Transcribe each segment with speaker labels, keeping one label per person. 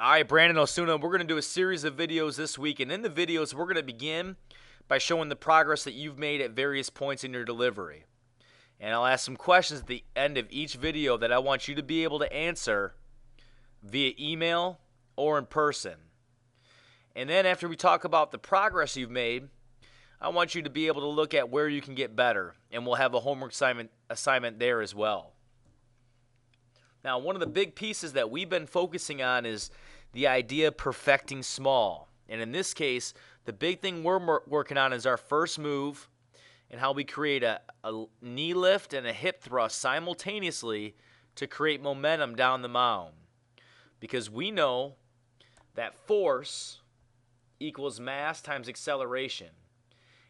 Speaker 1: All right, Brandon Osuna, we're going to do a series of videos this week, and in the videos, we're going to begin by showing the progress that you've made at various points in your delivery. And I'll ask some questions at the end of each video that I want you to be able to answer via email or in person. And then after we talk about the progress you've made, I want you to be able to look at where you can get better, and we'll have a homework assignment there as well. Now, one of the big pieces that we've been focusing on is the idea of perfecting small. And in this case, the big thing we're working on is our first move and how we create a knee lift and a hip thrust simultaneously to create momentum down the mound. Because we know that force equals mass times acceleration.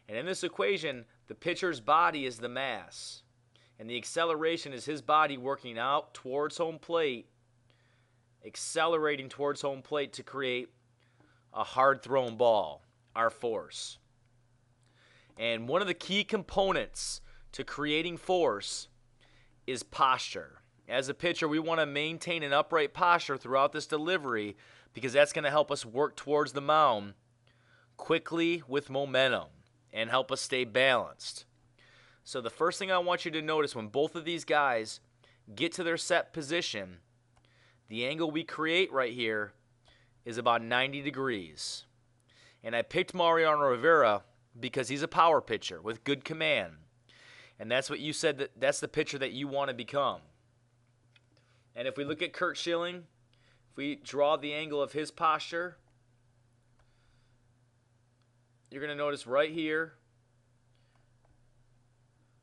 Speaker 1: And in this equation, the pitcher's body is the mass. And the acceleration is his body working out towards home plate, accelerating towards home plate to create a hard-thrown ball, our force. And one of the key components to creating force is posture. As a pitcher, we want to maintain an upright posture throughout this delivery because that's going to help us work towards the mound quickly with momentum and help us stay balanced. So the first thing I want you to notice when both of these guys get to their set position, the angle we create right here is about 90 degrees. And I picked Mariano Rivera because he's a power pitcher with good command. And that's what you said, that's the pitcher that you want to become. And if we look at Curt Schilling, if we draw the angle of his posture, you're going to notice right here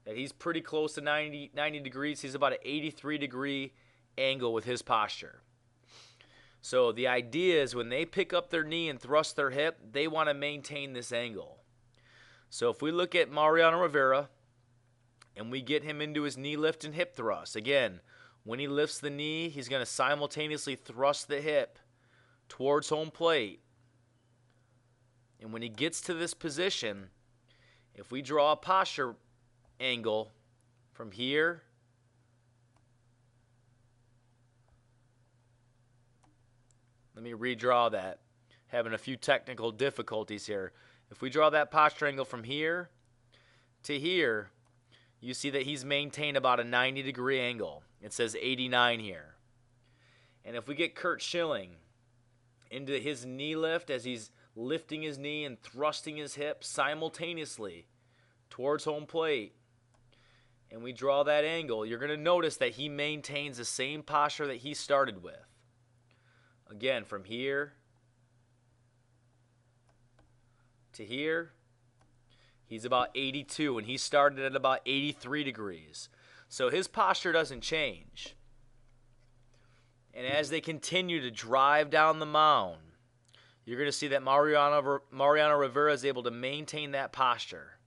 Speaker 1: that he's pretty close to 90 degrees. He's about an 83-degree angle with his posture. So the idea is when they pick up their knee and thrust their hip, they want to maintain this angle. So if we look at Mariano Rivera and we get him into his knee lift and hip thrust, again, when he lifts the knee, he's going to simultaneously thrust the hip towards home plate. And when he gets to this position, if we draw a posture angle from here let me redraw that, having a few technical difficulties here. If we draw that posture angle from here to here, you see that he's maintained about a 90-degree angle. It says 89 here. And if we get Curt Schilling into his knee lift as he's lifting his knee and thrusting his hip simultaneously towards home plate, and we draw that angle, you're going to notice that he maintains the same posture that he started with. Again, from here to here, he's about 82, and he started at about 83 degrees. So his posture doesn't change. And as they continue to drive down the mound, you're going to see that Mariano Rivera is able to maintain that posture.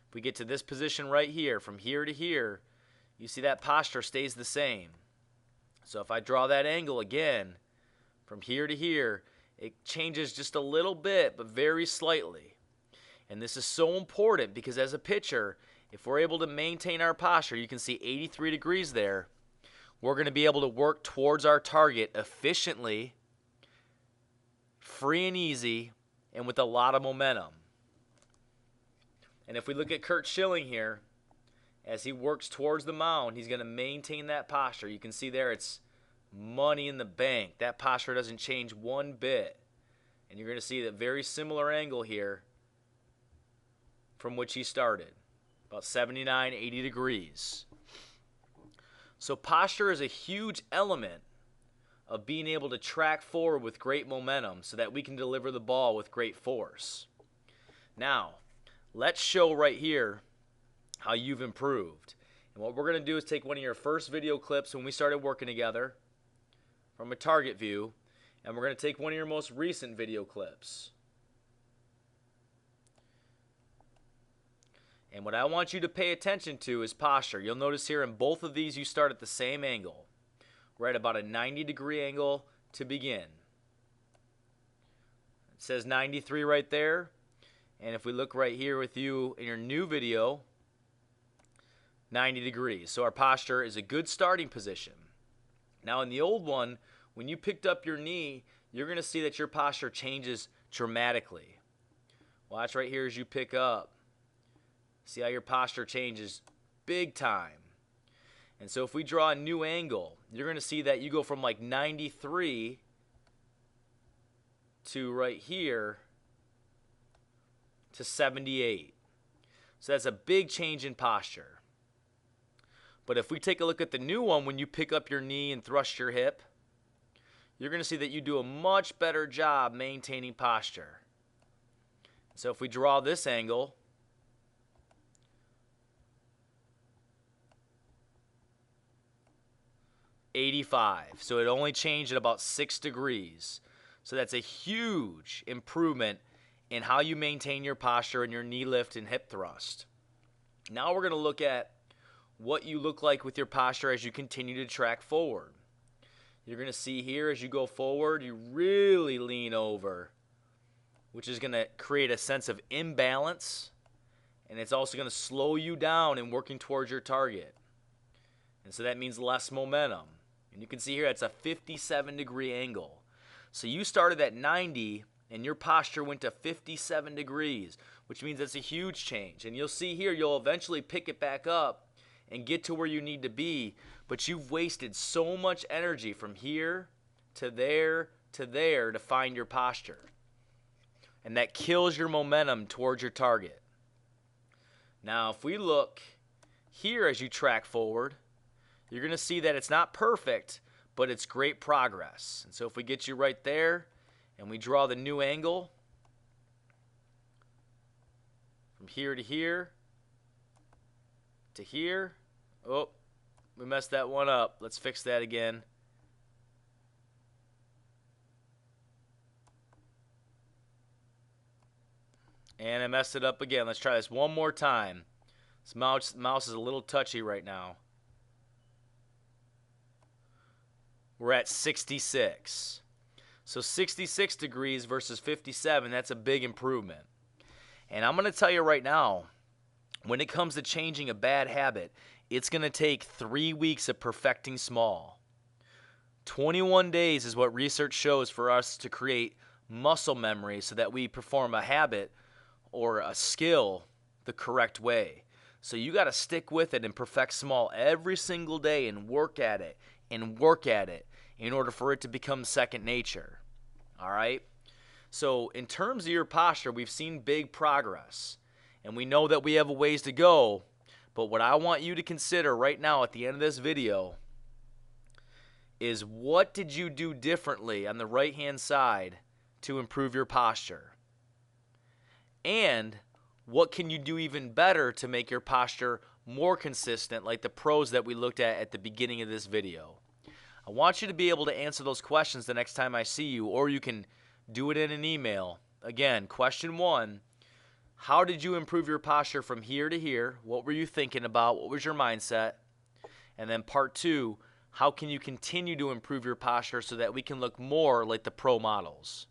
Speaker 1: If we get to this position right here, from here to here, you see that posture stays the same. So if I draw that angle again, from here to here, it changes just a little bit, but very slightly. And this is so important because as a pitcher, if we're able to maintain our posture, you can see 83 degrees there, we're going to be able to work towards our target efficiently, free and easy, and with a lot of momentum. And if we look at Curt Schilling here, as he works towards the mound, he's going to maintain that posture. You can see there it's money in the bank. That posture doesn't change one bit. And you're going to see that very similar angle here from which he started, about 79, 80 degrees. So posture is a huge element of being able to track forward with great momentum so that we can deliver the ball with great force. Now, let's show right here how you've improved. And what we're going to do is take one of your first video clips when we started working together from a target view, and we're going to take one of your most recent video clips. And what I want you to pay attention to is posture. You'll notice here in both of these you start at the same angle. We're at about a 90-degree angle to begin. It says 93 right there. And if we look right here with you in your new video, 90 degrees. So our posture is a good starting position. Now in the old one, when you picked up your knee, you're going to see that your posture changes dramatically. Watch right here as you pick up. See how your posture changes big time. And so if we draw a new angle, you're going to see that you go from like 93 to right here to 78. So that's a big change in posture. But if we take a look at the new one, when you pick up your knee and thrust your hip, you're going to see that you do a much better job maintaining posture. So if we draw this angle, '85. So it only changed at about 6 degrees. So that's a huge improvement in how you maintain your posture and your knee lift and hip thrust. Now we're going to look at what you look like with your posture as you continue to track forward. You're going to see here as you go forward, you really lean over, which is going to create a sense of imbalance, and it's also going to slow you down in working towards your target. And so that means less momentum. And you can see here it's a 57-degree angle. So you started at 90 and your posture went to 57 degrees, which means it's a huge change. And you'll see here you'll eventually pick it back up and get to where you need to be, but you've wasted so much energy from here to there to find your posture. And that kills your momentum towards your target. Now, if we look here as you track forward, you're going to see that it's not perfect, but it's great progress. And so if we get you right there and we draw the new angle from here to here to here. Oh, we messed that one up. Let's fix that again. And I messed it up again. Let's try this one more time. This mouse is a little touchy right now. We're at 66. So 66 degrees versus 57, that's a big improvement. And I'm going to tell you right now, when it comes to changing a bad habit, it's going to take 3 weeks of perfecting small. 21 days is what research shows for us to create muscle memory so that we perform a habit or a skill the correct way. So you got to stick with it and perfect small every single day and work at it in order for it to become second nature. All right? So in terms of your posture, we've seen big progress. And we know that we have a ways to go. But what I want you to consider right now at the end of this video is, what did you do differently on the right-hand side to improve your posture? And what can you do even better to make your posture more consistent, like the pros that we looked at the beginning of this video? I want you to be able to answer those questions the next time I see you, or you can do it in an email. Again, question 1, how did you improve your posture from here to here? What were you thinking about? What was your mindset? And then part 2, how can you continue to improve your posture so that we can look more like the pro models?